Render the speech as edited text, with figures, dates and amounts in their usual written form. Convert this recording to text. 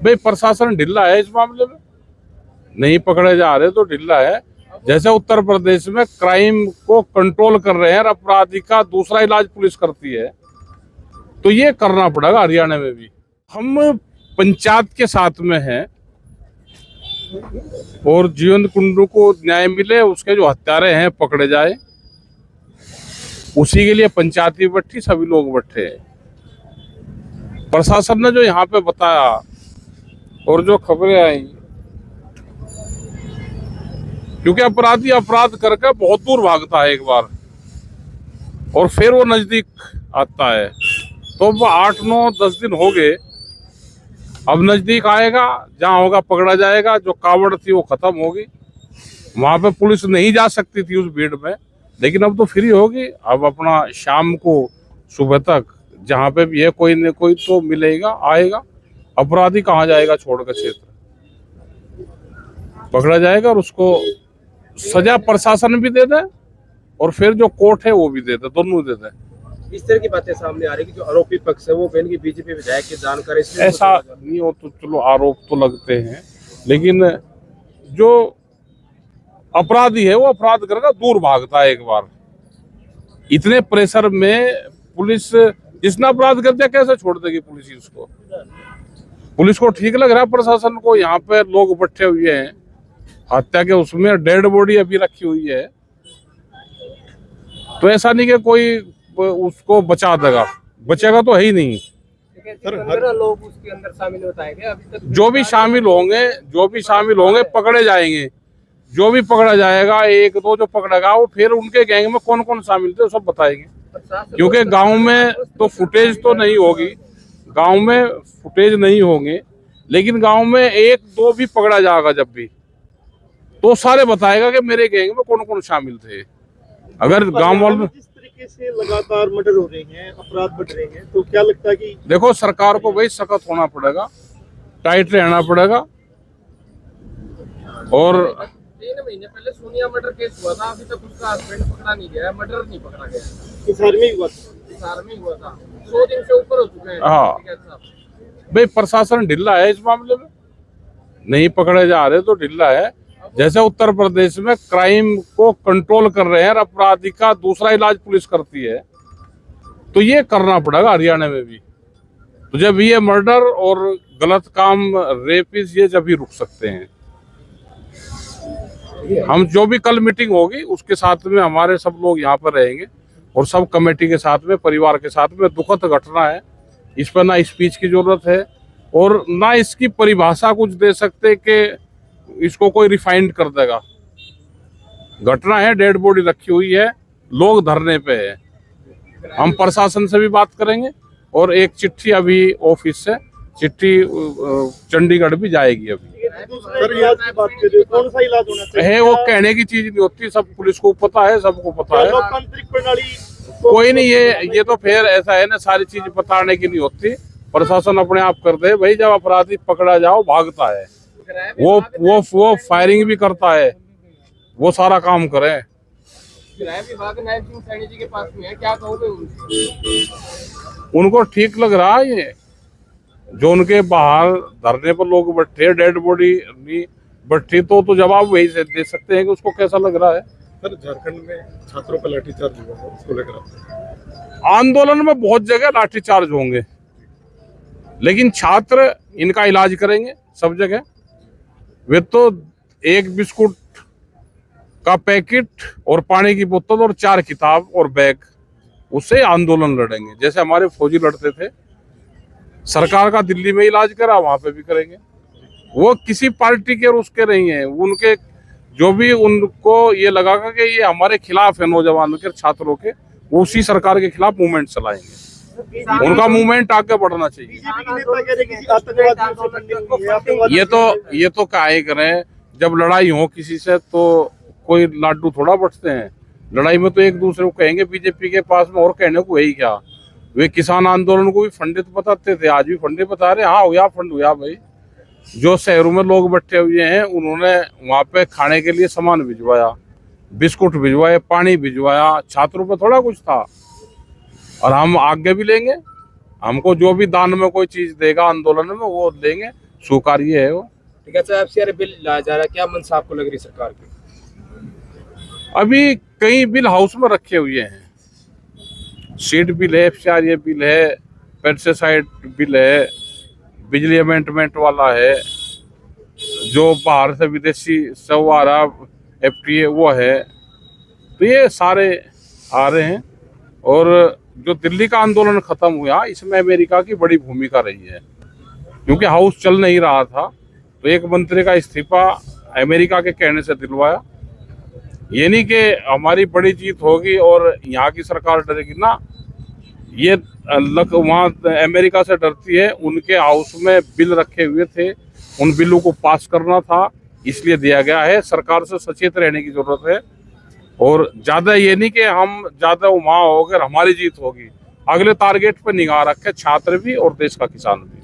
भाई प्रशासन ढिल्ला है इस मामले में, नहीं पकड़े जा रहे तो ढिल्ला है। जैसे उत्तर प्रदेश में क्राइम को कंट्रोल कर रहे हैं और अपराधी का दूसरा इलाज पुलिस करती है, तो ये करना पड़ेगा हरियाणा में भी। हम पंचायत के साथ में हैं और जीवन कुंडू को न्याय मिले, उसके जो हत्यारे हैं पकड़े जाए, उसी के लिए पंचायती बैठी, सभी लोग बैठे हैं। प्रशासन ने जो यहाँ पे बताया और जो खबरें आई, क्योंकि अपराधी अपराध करके बहुत दूर भागता है एक बार और फिर वो नजदीक आता है, तो वो 8-9-10 दिन हो गए, अब नजदीक आएगा, जहां होगा पकड़ा जाएगा। जो कावड़ थी वो खत्म होगी, वहां पे पुलिस नहीं जा सकती थी उस भीड़ में, लेकिन अब तो फ्री होगी। अब अपना शाम को सुबह तक जहां पे भी है कोई न कोई तो मिलेगा, आएगा। अपराधी कहाँ जाएगा छोड़कर, क्षेत्र पकड़ा जाएगा और उसको सजा प्रशासन भी दे दे और फिर जो कोर्ट है वो भी दे दे, दोनों दे दे। इस तरह की बातें सामने आ रही कि जो आरोपी पक्ष है वो कहें कि बीजेपी विधायक की जानकारी, ऐसा नहीं हो तो चलो आरोप तो लगते हैं, लेकिन जो अपराधी है वो अपराध करके दूर भागता है एक बार। इतने प्रेशर में पुलिस जितना अपराध कर दिया कैसे छोड़ देगी पुलिस उसको? पुलिस को ठीक लग रहा है प्रशासन को, यहाँ पे लोग बैठे हुए हैं, हत्या के उसमें डेड बॉडी अभी रखी हुई है, तो ऐसा नहीं कि कोई उसको बचा देगा, बचेगा तो है ही नहीं। लोग उसके अंदर शामिल बताए गए अभी तक। जो भी शामिल होंगे पकड़े जाएंगे। जो भी पकड़ा जाएगा, 1-2 जो पकड़ेगा वो फिर उनके गैंग में कौन कौन शामिल थे सब बताएंगे। क्योंकि गांव में तो फुटेज तो नहीं होगी, गांव में फुटेज नहीं होंगे, लेकिन गांव में 1-2 भी पकड़ा जाएगा जब भी, तो सारे बताएगा कि मेरे गैंग में कौन कौन शामिल थे। अगर गांव वाले जिस तरीके से लगातार मर्डर हो रहे हैं, अपराध बढ़ रहे हैं, तो क्या लगता है कि देखो सरकार को भाई सख्त होना पड़ेगा, टाइट रहना पड़ेगा। और 3 महीने पहले सोनिया मर्डर केस हुआ था, अभी तक उसका हस्बैंड पकड़ा नहीं गया, मर्डर नहीं पकड़ा गया। इस आर्मी हुआ था, इस आर्मी हुआ था, 100 दिन से ऊपर हो चुके हैं। हाँ भाई प्रशासन ढिल्ला है इस मामले में, नहीं पकड़े जा रहे तो ढिल्ला है। जैसे उत्तर प्रदेश में क्राइम को कंट्रोल कर रहे हैं और अपराधी का दूसरा इलाज पुलिस करती है, तो ये करना पड़ेगा हरियाणा में भी। तो जब ये मर्डर और गलत काम, रेपिस, ये जब भी रुक सकते हैं। हम जो भी कल मीटिंग होगी उसके साथ में हमारे सब लोग यहाँ पर रहेंगे और सब कमेटी के साथ में, परिवार के साथ में। दुखद घटना है, इस पर ना स्पीच की जरूरत है और ना इसकी परिभाषा कुछ दे सकते कि इसको कोई रिफाइंड कर देगा। घटना है, डेड बॉडी रखी हुई है, लोग धरने पे है। हम प्रशासन से भी बात करेंगे और एक चिट्ठी अभी ऑफिस से चिट्ठी चंडीगढ़ भी जाएगी अभी। सर इलाज की बात कर रहे हो, कौन सा इलाज होना चाहिए? है वो कहने की चीज नहीं होती, सब पुलिस को पता है, सबको पता है। लोकतांत्रिक प्रणाली कोई नहीं, ये तो फिर ऐसा है ना, सारी चीज बताने की नहीं होती, प्रशासन अपने आप कर दे। भाई जब अपराधी पकड़ा जाओ भागता है, वो फायरिंग भी करता है, वो सारा काम करे। गृह विभाग नायब सिंह सैनी जी के पास में है, क्या कहोगे उनसे? उनको ठीक लग रहा है ये जो उनके बाहर धरने पर लोग बैठे, डेड बॉडी नहीं बैठी, तो जवाब वही से दे सकते हैं कि उसको कैसा लग रहा है। सर झारखंड में छात्रों पर लाठीचार्ज हुआ है, उसको लेकर आंदोलन में बहुत जगह लाठीचार्ज होंगे, लेकिन छात्र इनका इलाज करेंगे सब जगह। वे तो एक बिस्कुट का पैकेट और पानी की बोतल और 4 किताब और बैग, उससे आंदोलन लड़ेंगे। जैसे हमारे फौजी लड़ते थे, सरकार का दिल्ली में इलाज करा, वहां पे भी करेंगे। वो किसी पार्टी के और उसके नहीं है, उनके जो भी उनको ये लगा कि ये हमारे खिलाफ है, नौजवानों के, छात्रों के, वो उसी सरकार के खिलाफ मूवमेंट चलाएंगे। उनका मूवमेंट आगे बढ़ना चाहिए। ये तो काहे करें, जब लड़ाई हो किसी से तो कोई लाडू थोड़ा बटते हैं। लड़ाई में तो एक दूसरे को कहेंगे बीजेपी के पास में, और कहने को यही क्या। वे किसान आंदोलन को भी फंडित बताते थे, आज भी फंडित बता रहे। हाँ हुआ, फंड हुआ भाई। जो शहरों में लोग बैठे हुए हैं उन्होंने वहाँ पे खाने के लिए सामान भिजवाया, बिस्कुट भिजवाए, पानी भिजवाया, छात्रों पे थोड़ा कुछ था। और हम आगे भी लेंगे, हमको जो भी दान में कोई चीज देगा आंदोलन में वो लेंगे। स्वीकार्य है वो। ठीक है सर, FCR बिल लाया जा रहा है, क्या मनसा आपको लग रही है सरकार की? अभी कई बिल हाउस में रखे हुए हैं, सीड बिल है, FCRA बिल है, पेस्टिसाइड बिल है, बिजली अमेंडमेंट वाला है, जो बाहर से विदेशी सब आ रहा FTA वो है, तो ये सारे आ रहे हैं। और जो दिल्ली का आंदोलन खत्म हुआ, इसमें अमेरिका की बड़ी भूमिका रही है, क्योंकि हाउस चल नहीं रहा था, तो एक मंत्री का इस्तीफा अमेरिका के कहने से दिलवाया। ये नहीं कि हमारी बड़ी जीत होगी और यहाँ की सरकार डरेगी ना, ये वहाँ अमेरिका से डरती है। उनके हाउस में बिल रखे हुए थे, उन बिलों को पास करना था, इसलिए दिया गया है। सरकार से सचेत रहने की जरूरत है, और ज्यादा ये नहीं कि हम ज्यादा वहाँ हो गए हमारी जीत होगी। अगले टारगेट पर निगाह रखे, छात्र भी और देश का किसान भी।